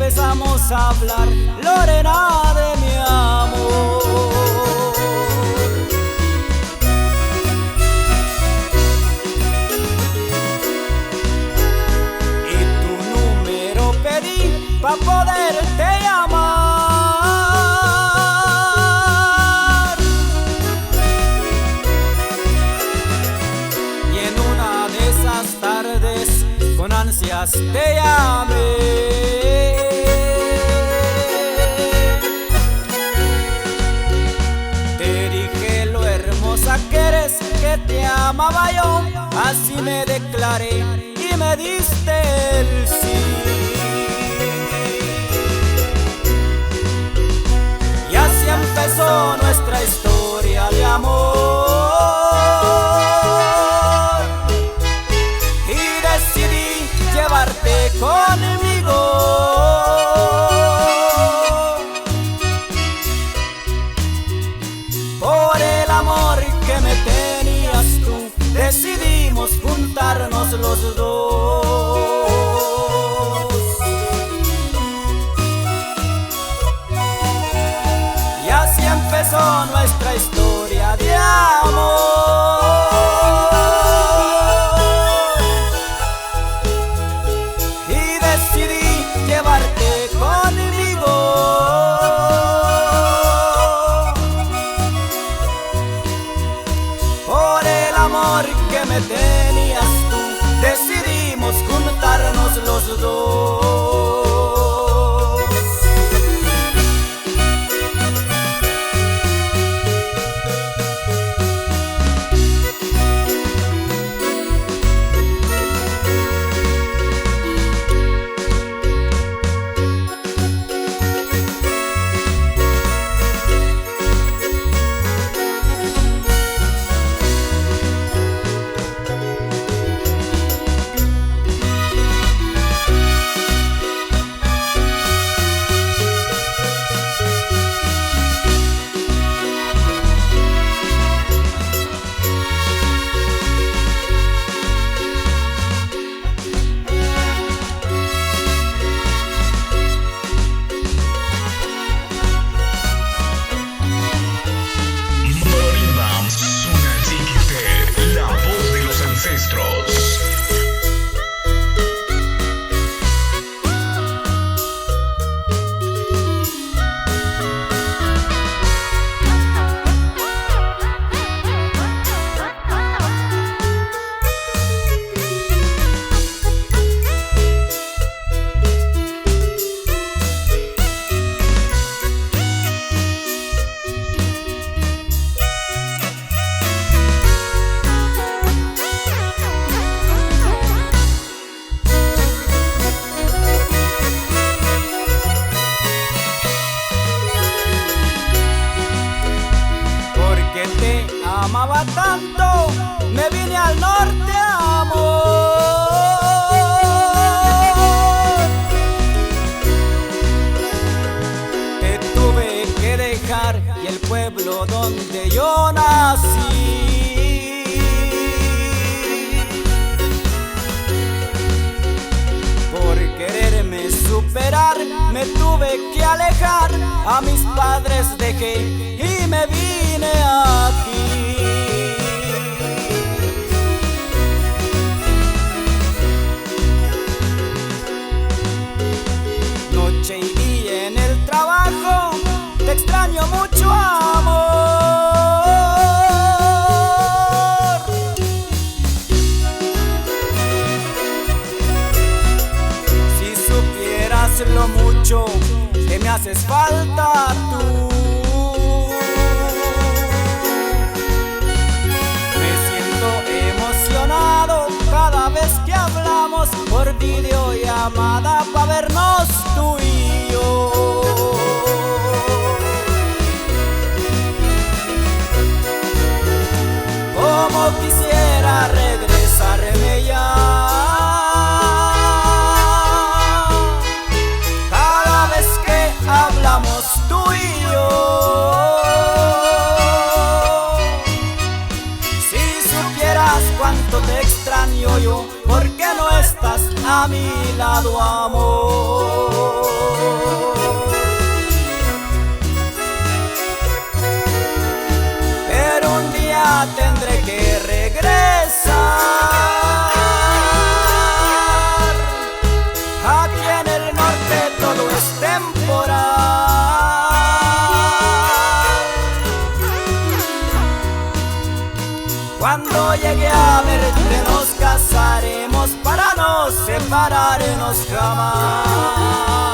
empezamos a hablar, Lorena, de mi amor. Y tu número pedí pa' poderte llamar. Y en una de esas tardes con ansias te llamé. Te dije lo hermosa que eres, que te amaba yo. Así me declaré y me diste el sí. Y así empezó nuestra historia de amor. Y decidí llevarte conmigo. Por el amor que me tenías tú, decidimos juntarnos los dos. Y así empezó nuestra historia de amor. Llevarte conmigo. Por el amor que me tenías tú, decidimos juntarnos los dos. Amaba tanto, me vine al norte, amor. Te tuve que dejar y el pueblo donde yo nací. Por quererme superar, me tuve que alejar. A mis padres dejé y me vine aquí. Noche y día en el trabajo, te extraño mucho, amor. Si supieras lo mucho que me haces falta tú. Me siento emocionado cada vez que hablamos por videollamada pa' vernos tú y yo. Como quisiera regresarme ya. Cada vez que hablamos tú y yo. Si supieras cuánto te extraño yo, ¿por qué no estás a mi lado, amor? Cuando llegue a verte nos casaremos para no separarnos jamás.